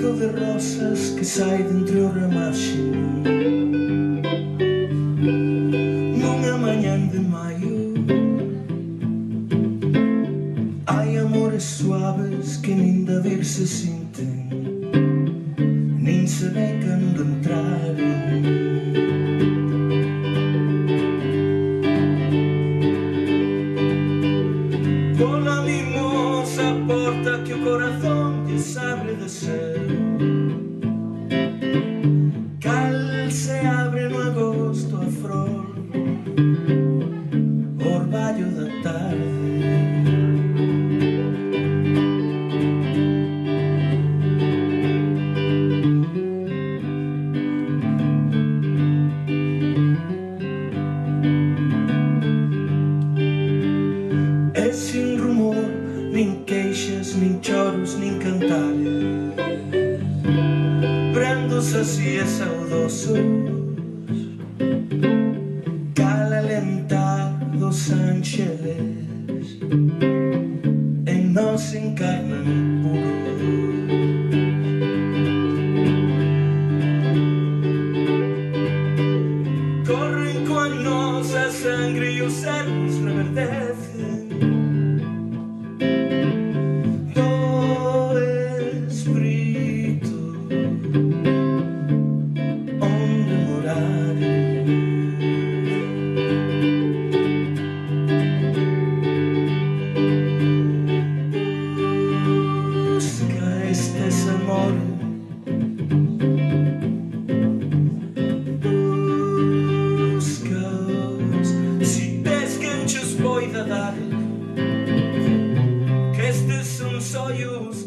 vento de rosas que sai dentro o ramaxe nunha mañán de maio. Hai amores suaves que nin de vir se sinten, nin se ve cando entraren. Pola mimosa porta que o corazón lle abre de ser, cal se abre no agosto a flor, orballo da tarde. E sin rumor, nin queixas, nin choros, nin cantares, prendos así e saudosos, cal alentar dos ángeles en nós encarnan puros. Corren coa nosa sangre e os céus reverdecen do espírito onde morarem. Busca estes amores, busca-os, si tes quen chos poida dar, que estes son sonhos